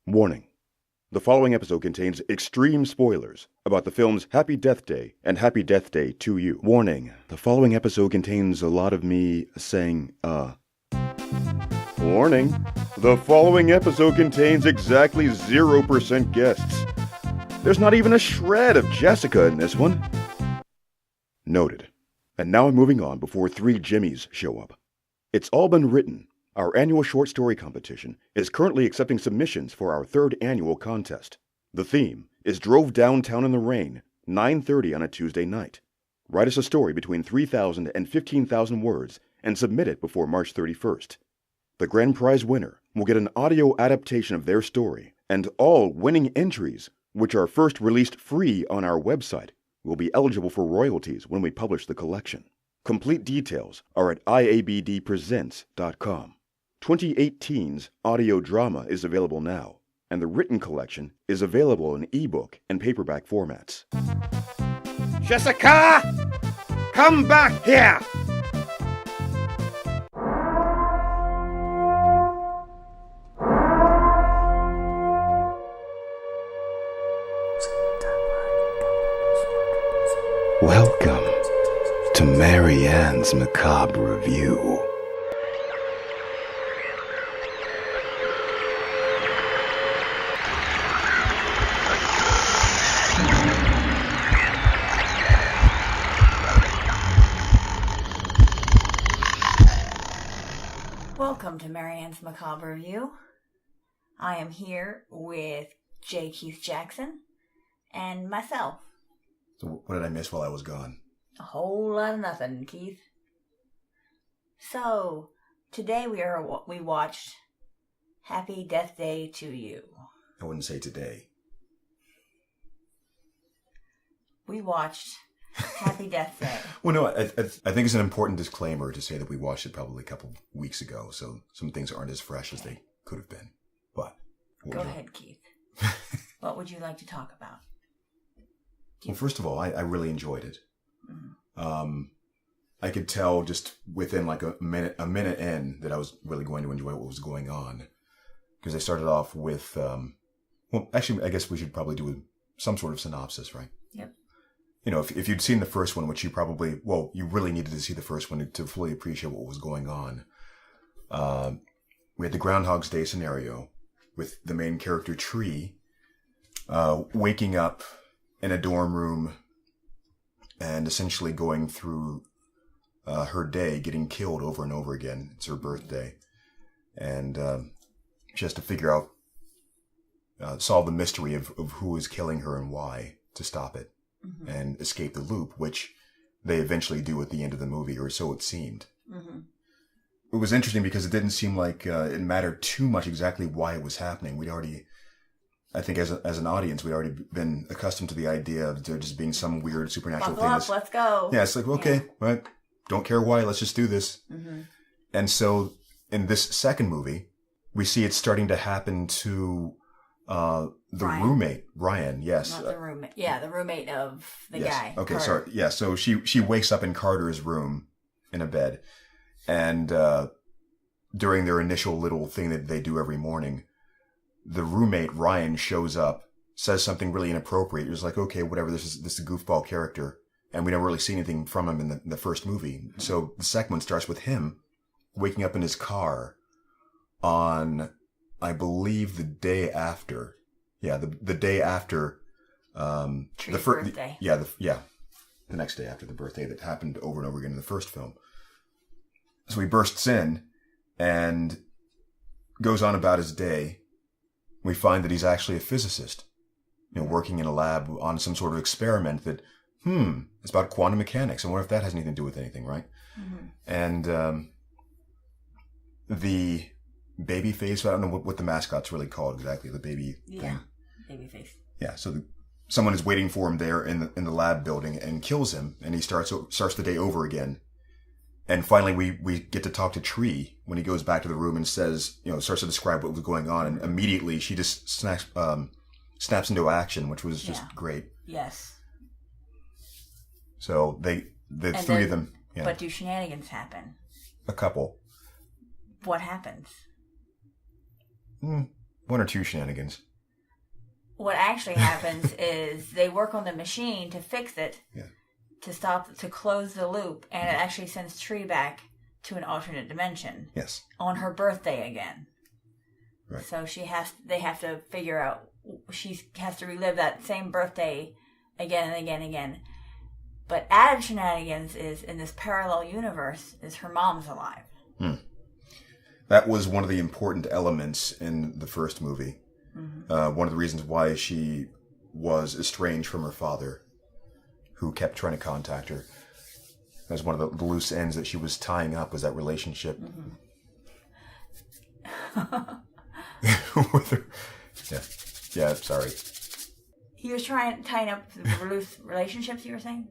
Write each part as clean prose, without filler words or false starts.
Warning. The following episode contains extreme spoilers about the films Happy Death Day and Happy Death Day 2U. Warning. The following episode contains a lot of me saying, Warning. The following episode contains exactly 0% guests. There's not even a shred of Jessica in this one. Noted. And now I'm moving on before 3 Jimmies show up. It's all been written. Our annual short story competition is currently accepting submissions for our 3rd annual contest. The theme is Drove Downtown in the Rain, 9:30 on a Tuesday night. Write us a story between 3,000 and 15,000 words and submit it before March 31st. The grand prize winner will get an audio adaptation of their story, and all winning entries, which are first released free on our website, will be eligible for royalties when we publish the collection. Complete details are at iabdpresents.com. 2018's audio drama is available now, and the written collection is available in ebook and paperback formats. Jessica! Come back here! Welcome to Marianne's Macabre Review. Welcome to Marianne's Macabre Review. I am here with J. Keith Jackson and myself. So what did I miss while I was gone? A whole lot of nothing, Keith. So, today we watched Happy Death Day 2U. I wouldn't say today. We watched Happy Death Day. Well, no, I think it's an important disclaimer to say that we watched it probably a couple weeks ago, so some things aren't as fresh as they could have been. But Go ahead, Keith. What would you like to talk about? Well, first of all, I really enjoyed it. Mm-hmm. I could tell just within like a minute in that I was really going to enjoy what was going on. Because they started off with, well, actually, I guess we should probably do some sort of synopsis, right? Yep. You know, if you'd seen the first one, which you probably, well, you really needed to see the first one to fully appreciate what was going on. We had the Groundhog's Day scenario with the main character, Tree, waking up in a dorm room and essentially going through her day, getting killed over and over again. It's her birthday. And she has to figure out, solve the mystery of who is killing her and why to stop it. Mm-hmm. And escape the loop, which they eventually do at the end of the movie, or so it seemed. Mm-hmm. It was interesting because it didn't seem like it mattered too much exactly why it was happening. We'd already, I think as an audience, we'd already been accustomed to the idea of there just being some weird supernatural thing. Let's go. Yeah, it's like, okay, right, don't care why, let's just do this. Mm-hmm. And so in this second movie, we see it starting to happen to roommate, Ryan, yes. Not the roommate. Yeah, the roommate of the guy. Okay, Carter. sorry. Yeah, so she wakes up in Carter's room in a bed. And during their initial little thing that they do every morning, the roommate, Ryan, shows up, says something really inappropriate. You're just like, okay, whatever, this is a goofball character. And we never really see anything from him in the first movie. Mm-hmm. So the second one starts with him waking up in his car on, I believe, the day after. Yeah, the day after Tree's birthday. The next day after the birthday that happened over and over again in the first film. So he bursts in and goes on about his day. We find that he's actually a physicist, working in a lab on some sort of experiment that, it's about quantum mechanics. I wonder if that has anything to do with anything, right? Mm-hmm. And the baby face, I don't know what the mascot's really called exactly, the baby thing. Baby face. Yeah, so someone is waiting for him there in the lab building and kills him, and he starts the day over again. And finally, we get to talk to Tree when he goes back to the room and says, starts to describe what was going on. And immediately she just snaps into action, which was just great. Yes. So the three of them. Yeah. But do shenanigans happen? A couple. What happens? One or two shenanigans. What actually happens is they work on the machine to fix it, Yeah. to close the loop, and it actually sends Tree back to an alternate dimension. Yes. On her birthday again. Right. So they have to figure out, she has to relive that same birthday again and again and again. But added shenanigans is, in this parallel universe, is her mom's alive. That was one of the important elements in the first movie. Mm-hmm. One of the reasons why she was estranged from her father, who kept trying to contact her. That was one of the loose ends that she was tying up, was that relationship. With her. Yeah, sorry. He was tying up loose relationships, you were saying?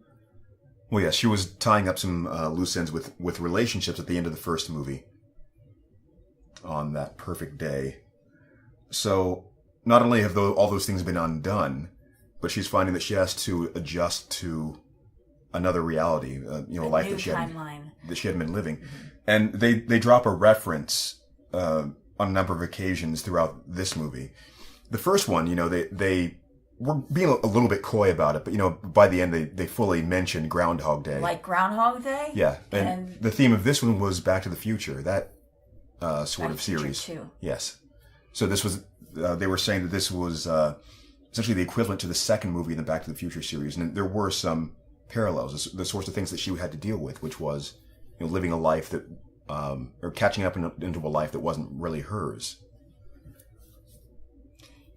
Well, yes, she was tying up some loose ends with relationships at the end of the first movie on that perfect day. So not only have all those things been undone, but she's finding that she has to adjust to another reality, a life that she hadn't been living. Mm-hmm. And they drop a reference on a number of occasions throughout this movie. The first one, they were being a little bit coy about it, but by the end they fully mentioned Groundhog Day. Like Groundhog Day? Yeah, and the theme of this one was Back to the Future, that sort of series. Too. Yes. So this was, they were saying that this was essentially the equivalent to the second movie in the Back to the Future series, and there were some parallels, the sorts of things that she had to deal with, which was living a life that, or catching up into a life that wasn't really hers.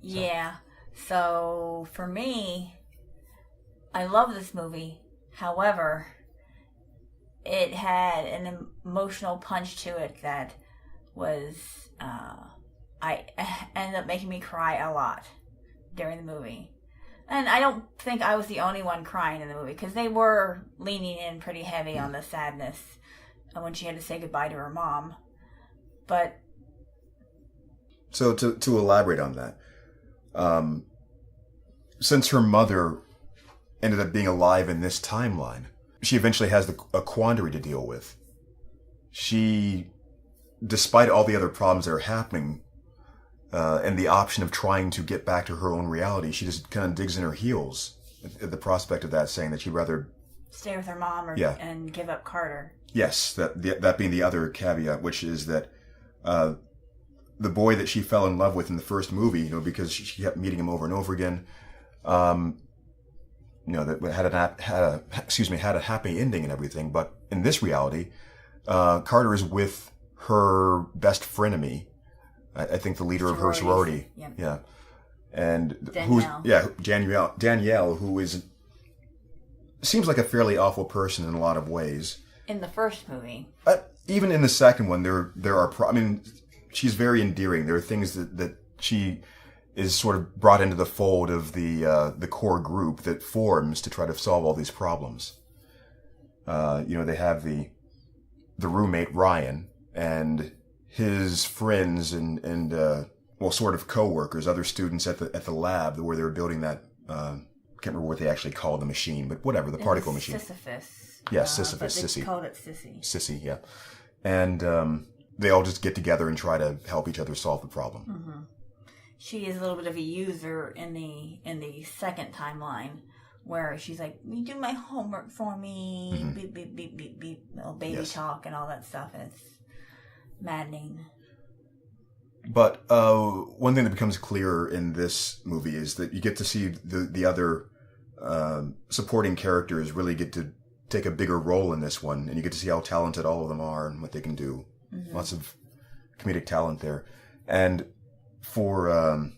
Yeah. So, for me, I love this movie. However, it had an emotional punch to it that was, I ended up making me cry a lot during the movie. And I don't think I was the only one crying in the movie, because they were leaning in pretty heavy on the sadness when she had to say goodbye to her mom. But... So, to elaborate on that, since her mother ended up being alive in this timeline, she eventually has a quandary to deal with. She, despite all the other problems that are happening, and the option of trying to get back to her own reality, she just kind of digs in her heels at the prospect of that, saying that she'd rather stay with her mom and give up Carter. Yes, that being the other caveat, which is that the boy that she fell in love with in the first movie, because she kept meeting him over and over again, that had a happy ending and everything. But in this reality, Carter is with her best frenemy. I think the leader of her sorority. Yep. Yeah. And Danielle. Danielle, who seems like a fairly awful person in a lot of ways. In the first movie. Even in the second one, there are, she's very endearing. There are things that she is sort of brought into the fold of the core group that forms to try to solve all these problems. They have the roommate Ryan and his friends and sort of co-workers, other students at the lab where they were building that. Can't remember what they actually called the machine, but whatever, the particle machine. Sisyphus. Yeah, Sisyphus. But they called it Sissy. Sissy, yeah. And they all just get together and try to help each other solve the problem. Mm-hmm. She is a little bit of a user in the second timeline, where she's like, "You do my homework for me," mm-hmm. beep beep beep beep beep, little baby talk and all that stuff, and it's maddening. But one thing that becomes clearer in this movie is that you get to see the other supporting characters really get to take a bigger role in this one, and you get to see how talented all of them are and what they can do. Mm-hmm. Lots of comedic talent there. And for, I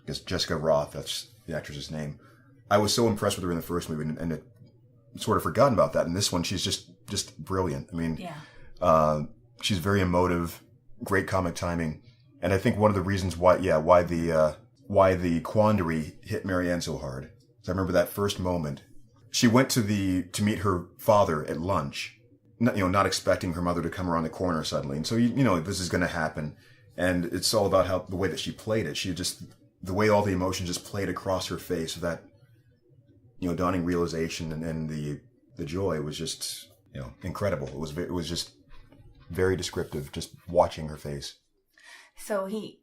guess Jessica Roth, that's the actress's name, I was so impressed with her in the first movie, and it sort of forgotten about that. In this one, she's just brilliant. She's very emotive, great comic timing. And I think one of the reasons why the quandary hit Marianne so hard is I remember that first moment. She went to meet her father at lunch, not expecting her mother to come around the corner suddenly. And so this is going to happen, and it's all about the way that she played it. The way all the emotions just played across her face, that dawning realization and the joy was just incredible. It was just very descriptive, just watching her face. So he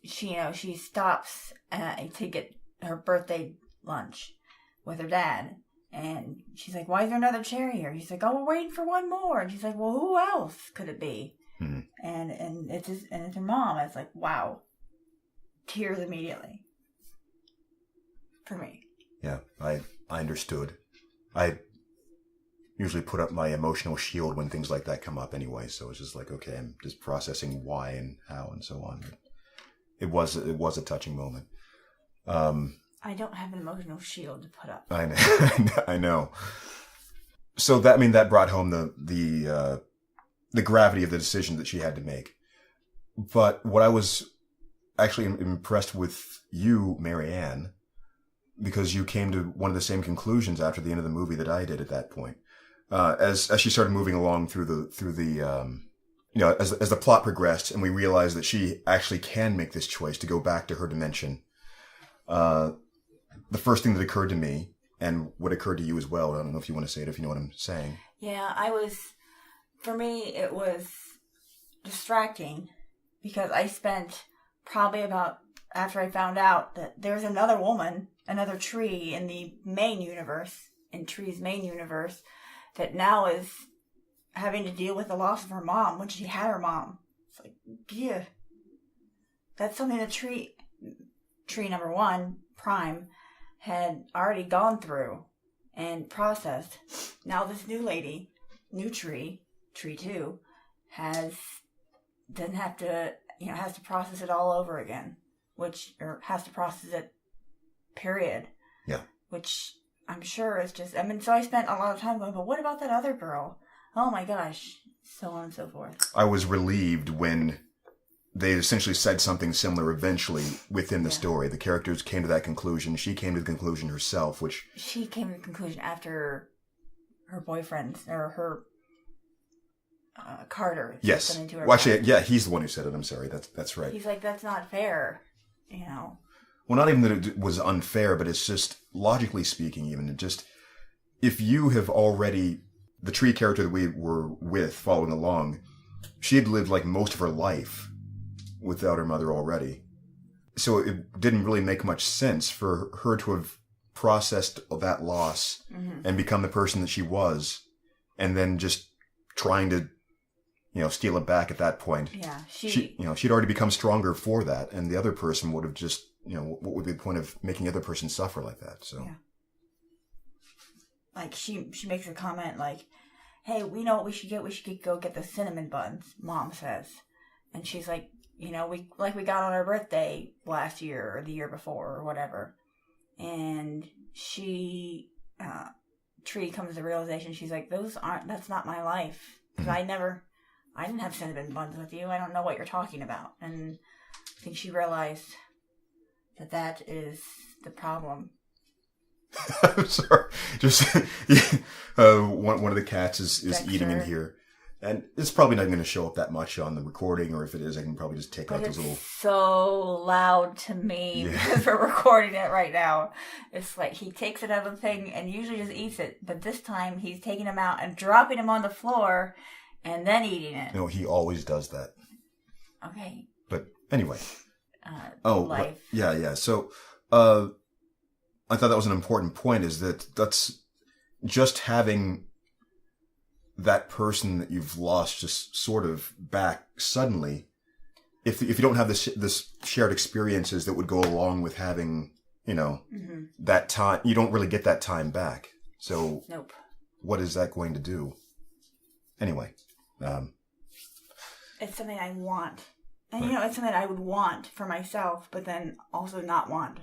she stops to get her birthday lunch with her dad. And she's like, why is there another chair here? He's like, oh, we're waiting for one more. And she's like, well, who else could it be? Mm-hmm. And it's her mom. It's like, wow. Tears immediately. For me. Yeah, I understood. I usually put up my emotional shield when things like that come up anyway, so it's just like, okay, I'm just processing why and how and so on. But it was a touching moment. I don't have an emotional shield to put up. I know. I know. So that brought home the gravity of the decision that she had to make. But what I was actually impressed with you, Marianne, because you came to one of the same conclusions after the end of the movie that I did at that point. As she started moving along through the as the plot progressed, and we realized that she actually can make this choice to go back to her dimension. The first thing that occurred to me, and what occurred to you as well, I don't know if you want to say it, if you know what I'm saying. Yeah, for me, it was distracting because I spent probably about, after I found out that there's another woman, another Tree in the main universe, in Tree's main universe, that now is having to deal with the loss of her mom when she had her mom. It's like, yeah. That's something that Tree number 1, Prime, had already gone through and processed. Now this new lady, new Tree 2, has to process it all over again, has to process it, period. Yeah. Which I'm sure is just, so I spent a lot of time going, but what about that other girl? Oh my gosh, so on and so forth. I was relieved when they essentially said something similar eventually within the story. The characters came to that conclusion. She came to the conclusion herself, which... She came to the conclusion after her boyfriend, or her... Carter. Yes. Well, actually, yeah, he's the one who said it. I'm sorry. That's right. He's like, that's not fair, Well, not even that it was unfair, but it's just, logically speaking even, if you have already... The Tree character that we were with, following along, she had lived like most of her life without her mother already. So it didn't really make much sense for her to have processed that loss and become the person that she was, and then just trying to, steal it back at that point. Yeah. She'd already become stronger for that, and the other person would have just, what would be the point of making the other person suffer like that? So. Yeah. Like, she makes a comment like, hey, we know what we should get. We should go get the cinnamon buns, Mom says. And she's like, we got on our birthday last year or the year before or whatever. And Tree comes to the realization, she's like, that's not my life. Because I didn't have cinnamon buns with you. I don't know what you're talking about. And I think she realized that is the problem. I'm sorry. Just one of the cats is eating in here, and it's probably not going to show up that much on the recording, or if it is, I can probably just take out those little. So loud to me because we're recording it right now. It's like he takes it out of the thing and usually just eats it, but this time he's taking them out and dropping them on the floor, and then eating it. No, he always does that. Okay. But anyway. Life. Yeah. So, I thought that was an important point, is that's just having that person that you've lost just sort of back suddenly. If you don't have this shared experiences that would go along with having, that time, you don't really get that time back. So nope. What is that going to do? Anyway. It's something I want. And, it's something I would want for myself, but then also not want.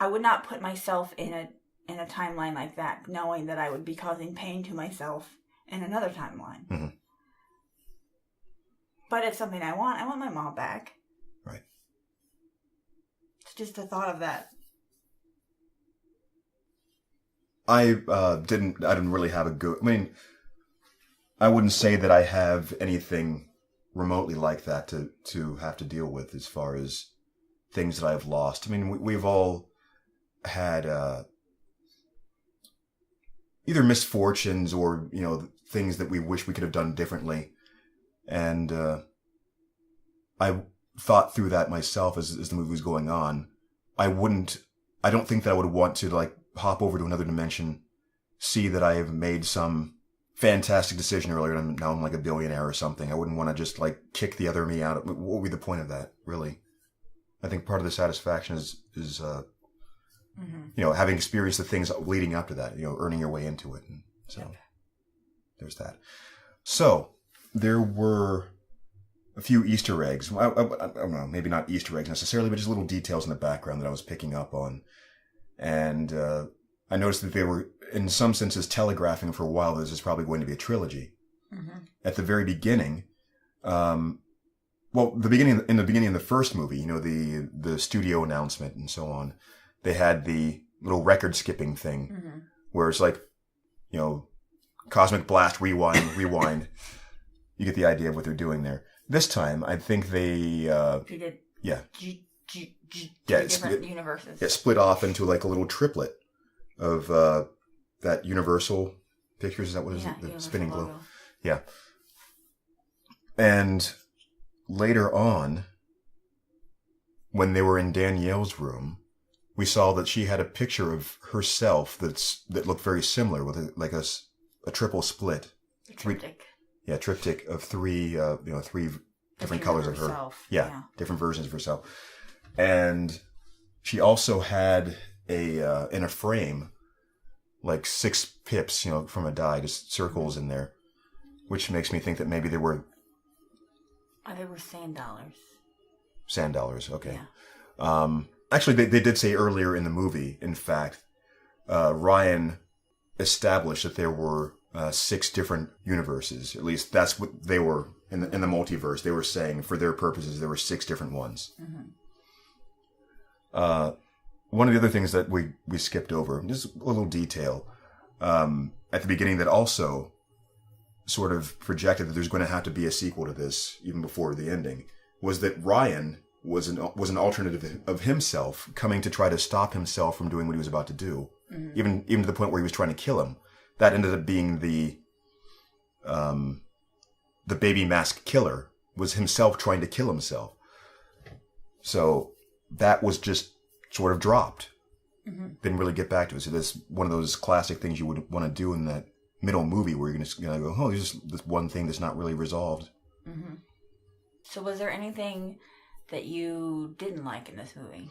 I would not put myself in a timeline like that, knowing that I would be causing pain to myself in another timeline. Mm-hmm. But it's something I want. I want my mom back. Right. It's just the thought of that. I didn't really have a good... I wouldn't say that I have anything remotely like that to have to deal with as far as things that I've lost. We've all had either misfortunes or things that we wish we could have done differently, and I thought through that myself as the movie was going on. I don't think that I would want to like hop over to another dimension, see that I have made some fantastic decision earlier and now I'm like a billionaire or something. I wouldn't want to just like kick the other me out. What would be the point of that, really? I think part of the satisfaction is having experienced the things leading up to that, earning your way into it. And so there's that. So there were a few Easter eggs. I don't know, maybe not Easter eggs necessarily, but just little details in the background that I was picking up on. And I noticed that they were, in some senses, telegraphing for a while that this is probably going to be a trilogy. Mm-hmm. At the very beginning, in the beginning of the first movie, the studio announcement and so on, they had the little record skipping thing, where it's like, cosmic blast, rewind. You get the idea of what they're doing there. This time, I think they different universes. It split off into like a little triplet of that Universal Pictures. Is that what is it? The spinning globe. Yeah. And later on, when they were in Danielle's room, we saw that she had a picture of herself that looked very similar with a triple split. Triptych. Triptych of three different colors of her. Herself. Yeah, different versions of herself. And she also had in a frame, like 6 pips, from a die, just circles in there, which makes me think that maybe they were... they were sand dollars. Sand dollars, okay. Yeah. Actually, they did say earlier in the movie, in fact, Ryan established that there were 6 different universes. At least that's what they were in the multiverse. They were saying, for their purposes, there were 6 different ones. Mm-hmm. One of the other things that we skipped over, just a little detail, at the beginning that also sort of projected that there's going to have to be a sequel to this, even before the ending, was that Ryan was an alternative of himself coming to try to stop himself from doing what he was about to do, even to the point where he was trying to kill him. That ended up being the baby mask killer, was himself trying to kill himself. So that was just sort of dropped. Mm-hmm. Didn't really get back to it. So that's one of those classic things you would want to do in that middle movie where you're going to go, oh, there's just this one thing that's not really resolved. Mm-hmm. So was there anything that you didn't like in this movie?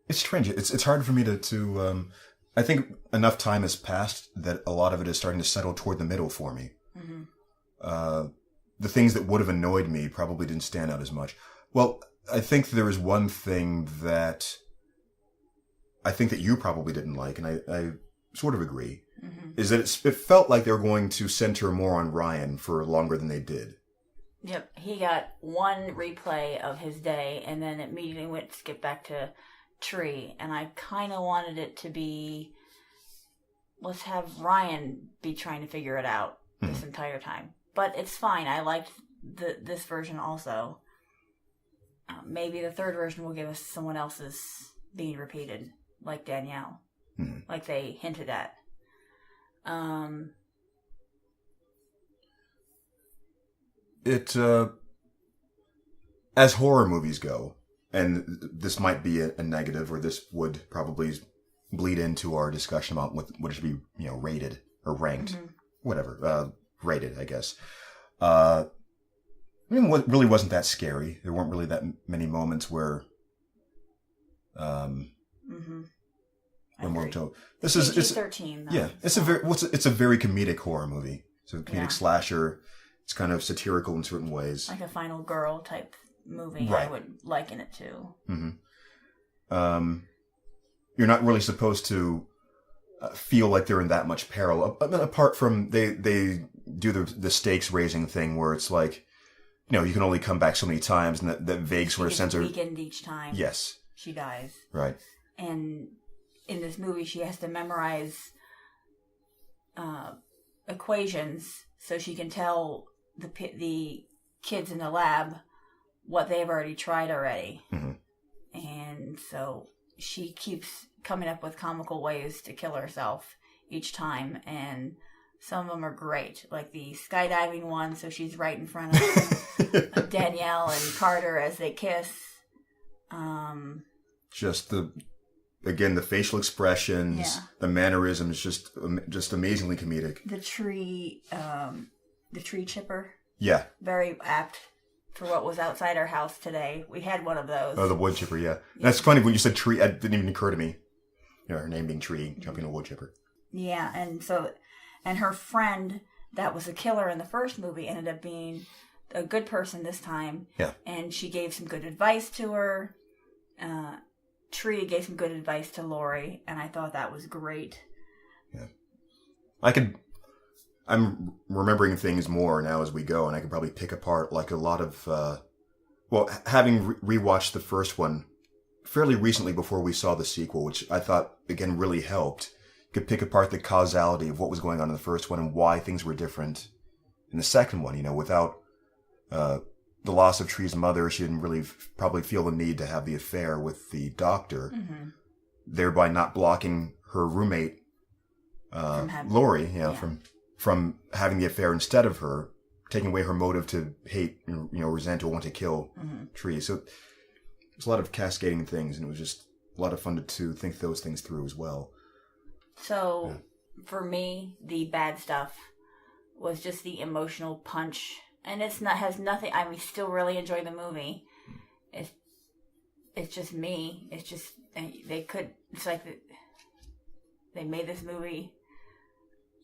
It's strange. It's hard for me to I think enough time has passed that a lot of it is starting to settle toward the middle for me. Mm-hmm. The things that would have annoyed me probably didn't stand out as much. Well, I think there is one thing that I think that you probably didn't like, and I sort of agree, is that it felt like they were going to center more on Ryan for longer than they did. Yep, he got one replay of his day, and then immediately skipped back to Tree, and I kind of wanted it to be, let's have Ryan be trying to figure it out this entire time. But it's fine. I liked this version also. Maybe the third version will give us someone else's being repeated, like Danielle, like they hinted at. As horror movies go, and this might be a negative, or this would probably bleed into our discussion about what it should be, rated or ranked, whatever, rated, I guess. It really wasn't that scary. There weren't really that many moments where, when we're told this is PG-13, though. Yeah, it's a very comedic horror movie. It's a comedic slasher. It's kind of satirical in certain ways, like a Final Girl type movie. Right. I would liken it to. Mm-hmm. You're not really supposed to feel like they're in that much peril. Apart from they do the stakes raising thing where it's like, you can only come back so many times, and that vague sort of sense of weakened each time. Yes, she dies. Right. And in this movie, she has to memorize equations so she can tell the kids in the lab what they've already tried already. Mm-hmm. And so she keeps coming up with comical ways to kill herself each time, and Some of them are great, like the skydiving one, so she's right in front of Danielle and Carter as they kiss. Just the facial expressions, the mannerisms, just amazingly comedic. The tree chipper. Yeah. Very apt for what was outside our house today. We had one of those. Oh, the wood chipper, yeah. That's funny when you said tree. It didn't even occur to me. Her name being Tree, jumping a wood chipper. Yeah, and her friend that was a killer in the first movie ended up being a good person this time. Yeah. And she gave some good advice to her. Tree gave some good advice to Lori, and I thought that was great. Yeah. I'm remembering things more now as we go, and I could probably pick apart like a lot of, having rewatched the first one fairly recently before we saw the sequel, which I thought, again, really helped. Could pick apart the causality of what was going on in the first one and why things were different in the second one. Without the loss of Tree's mother, she didn't really probably feel the need to have the affair with the doctor, thereby not blocking her roommate, Lori, from having the affair instead of her, taking away her motive to hate, resent or want to kill Tree. So there's a lot of cascading things, and it was just a lot of fun to think those things through as well. So, for me, the bad stuff was just the emotional punch, and has nothing. I mean, still really enjoy the movie. It's just me. It's just it's like they made this movie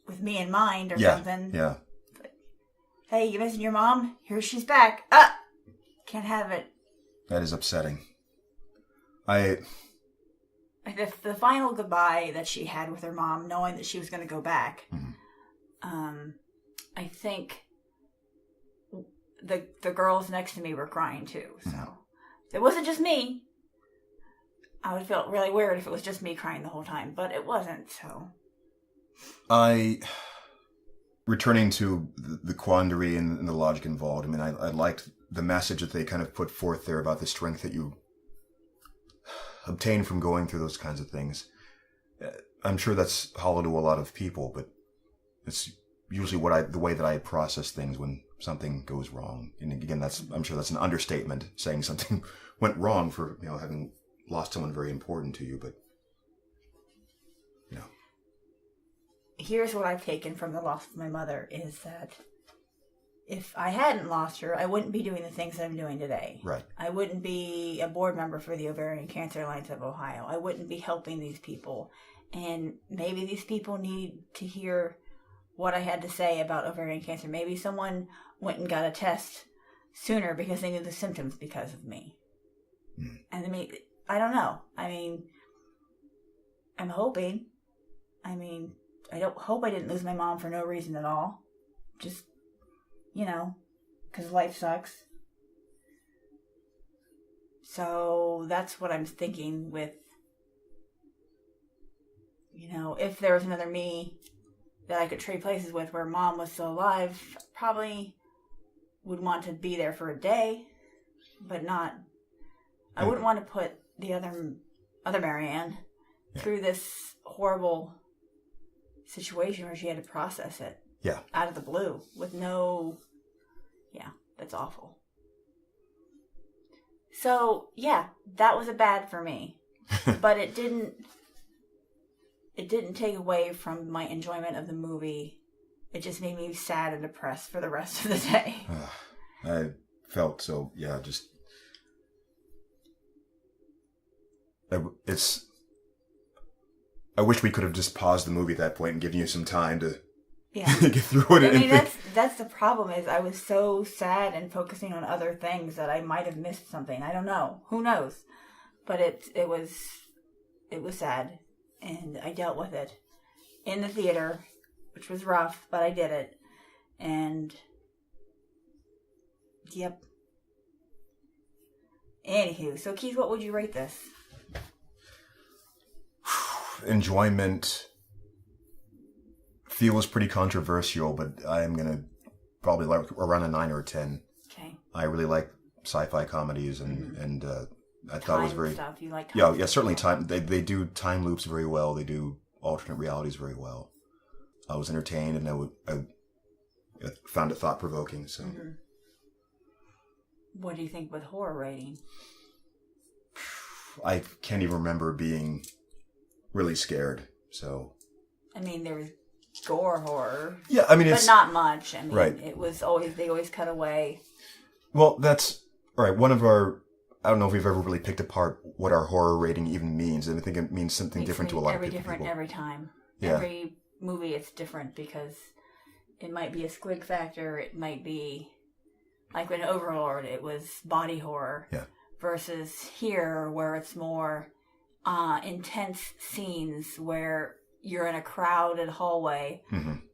with me in mind or something. Yeah. But, hey, you missing your mom? Here she's back. Can't have it. That is upsetting. The final goodbye that she had with her mom, knowing that she was going to go back, I think the girls next to me were crying too. So it wasn't just me. I would feel really weird if it was just me crying the whole time, but it wasn't. So returning to the quandary and the logic involved. I mean, I liked the message that they kind of put forth there about the strength that you obtain from going through those kinds of things. I'm sure that's hollow to a lot of people, but it's usually the way that I process things when something goes wrong. And again, I'm sure that's an understatement, saying something went wrong for having lost someone very important to you. But here's what I've taken from the loss of my mother is that if I hadn't lost her, I wouldn't be doing the things that I'm doing today. Right. I wouldn't be a board member for the Ovarian Cancer Alliance of Ohio. I wouldn't be helping these people. And maybe these people need to hear what I had to say about ovarian cancer. Maybe someone went and got a test sooner because they knew the symptoms because of me. And I don't know. I mean, I'm hoping. I mean, I don't hope I didn't lose my mom for no reason at all. Just, because life sucks. So that's what I'm thinking with, if there was another me that I could trade places with where mom was still alive, probably would want to be there for a day, but not. I wouldn't want to put the other Marianne through this horrible situation where she had to process it. Yeah. Out of the blue with no. Yeah, that's awful. So, that was a bad for me. But it didn't take away from my enjoyment of the movie. It just made me sad and depressed for the rest of the day. I felt so, just... I wish we could have just paused the movie at that point and given you some time to get through it. I mean, that's the problem is I was so sad and focusing on other things that I might have missed something. I don't know. Who knows? But it was sad. And I dealt with it in the theater, which was rough, but I did it. And, yep. Anywho, so Keith, what would you rate this? Enjoyment feels pretty controversial, but I am going to probably like around a 9 or a 10. Okay. I really like sci-fi comedies and I thought it was very stuff. You like certainly time. They do time loops very well. They do alternate realities very well. I was entertained, and I found it thought-provoking. So, What do you think with horror rating? I can't even remember being really scared. So, I mean, there was gore horror. Yeah, I mean, but not much. I mean, right. It was they always cut away. Well, that's all right. One of our, I don't know if we've ever really picked apart what our horror rating even means. And I think it means something different to a lot of people. Every time. Yeah. Every movie, it's different because it might be a squig factor. It might be like in Overlord, it was body horror. Yeah. Versus here, where it's more intense scenes where you're in a crowded hallway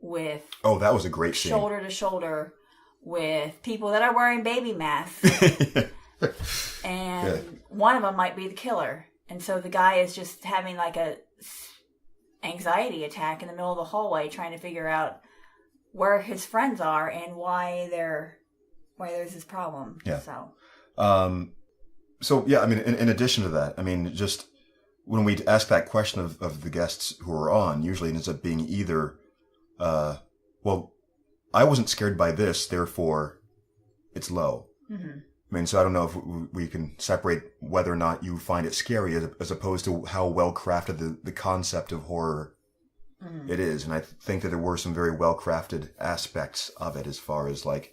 with that was a great scene. Shoulder to shoulder with people that are wearing baby masks. And one of them might be the killer. And so the guy is just having like a anxiety attack in the middle of the hallway trying to figure out where his friends are and why there's this problem. Yeah. So yeah, I mean, in addition to that, I mean, just when we ask that question of the guests who are on, usually it ends up being either, well, I wasn't scared by this, therefore it's low. I mean, so I don't know if we can separate whether or not you find it scary as opposed to how well crafted the concept of horror it is. And I think that there were some very well crafted aspects of it as far as like,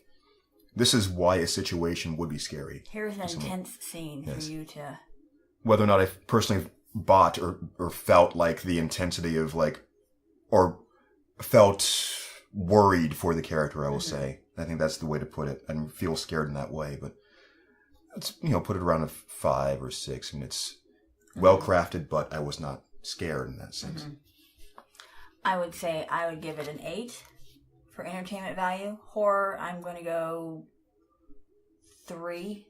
this is why a situation would be scary. Here's an intense scene for you to... Whether or not I personally bought or felt like the intensity of like, or felt worried for the character, I will say. I think that's the way to put it. I don't feel scared in that way, but let's, put it around a 5 or 6. I mean, it's well crafted, but I was not scared in that sense. I would say I would give it an 8 for entertainment value. Horror, I'm going to go 3.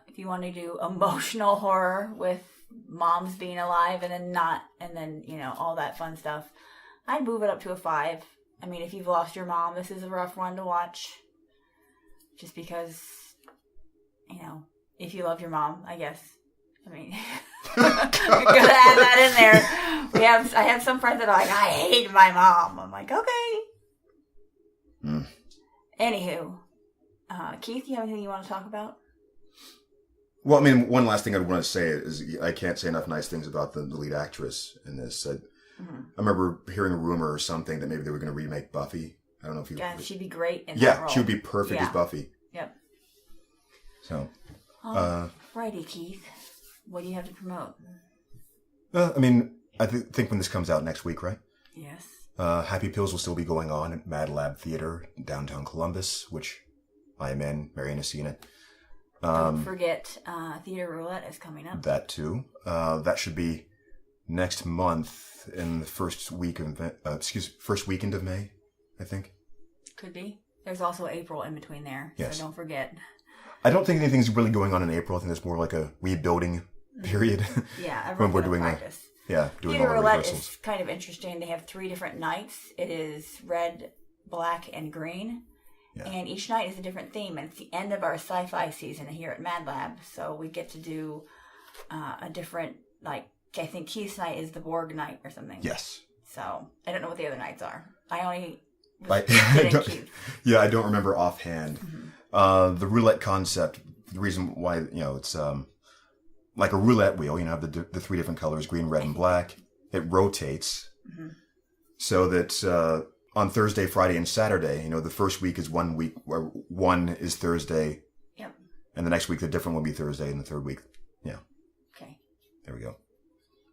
If you want to do emotional horror with moms being alive and then all that fun stuff, I'd move it up to a 5. I mean, if you've lost your mom, this is a rough one to watch. Just because, if you love your mom, I guess. I mean, we're gonna add that in there. I have some friends that are like, I hate my mom. I'm like, okay. Anywho, Keith, you have anything you want to talk about? Well, I mean, one last thing I'd want to say is I can't say enough nice things about the lead actress in this. I remember hearing a rumor or something that maybe they were going to remake Buffy. I don't know if you... Yeah, she'd be great in that role. Yeah, she would be perfect as Buffy. Yep. So... righty, Keith. What do you have to promote? I mean, I think when this comes out next week, right? Yes. Happy Pills will still be going on at Mad Lab Theater in downtown Columbus, which I am in. Marianne has seen it. Don't forget, Theater Roulette is coming up. That too. That should be next month in the first weekend of May, I think. Could be. There's also April in between there, yes. So don't forget. I don't think anything's really going on in April. I think it's more like a rebuilding period. Yeah, when we're doing practice. Doing Theater all the Roulette rehearsals. is kind of interesting. They have 3 different nights. It is red, black, and green. Yeah. And each night is a different theme. And it's the end of our sci-fi season here at Mad Lab. So we get to do a different, like, I think Keith's night is the Borg night or something. Yes. So I don't know what the other nights are. I don't remember offhand. The roulette concept, the reason why, it's like a roulette wheel, have the 3 different colors, green, red, and black. It rotates so that on Thursday, Friday, and Saturday, the first week is one week where one is Thursday. Yep. And the next week, the different will be Thursday, and the third week, Okay. There we go.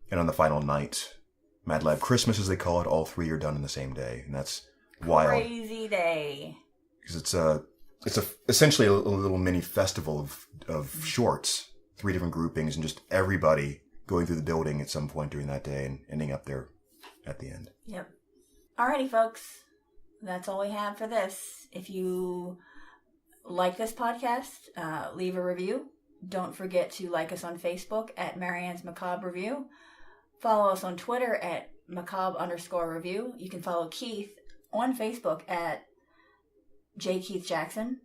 And on the final night, Mad Lab Christmas, as they call it, all 3 are done in the same day. And that's wild. Crazy day. Because it's essentially a little mini festival of shorts, 3 different groupings, and just everybody going through the building at some point during that day and ending up there at the end. Yep. Alrighty, folks. That's all we have for this. If you like this podcast, leave a review. Don't forget to like us on Facebook at Marianne's Macabre Review. Follow us on Twitter at Macabre_review. You can follow Keith on Facebook at J. Keith Jackson.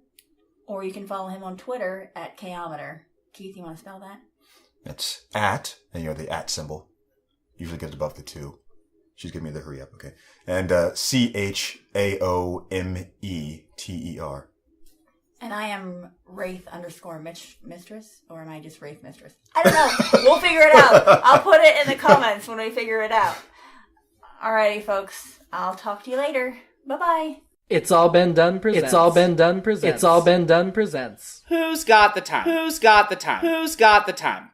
Or you can follow him on Twitter at Chaometer. Keith, you want to spell that? It's at, and the at symbol. Usually goes above the 2. She's giving me the hurry up, okay. And CHAOMETER. And I am Wraith_Mistress, or am I just Wraith Mistress? I don't know. We'll figure it out. I'll put it in the comments when we figure it out. Alrighty, folks. I'll talk to you later. Bye-bye. It's All Been Done presents. It's All Been Done presents. It's All Been Done presents. Who's got the time? Who's got the time? Who's got the time?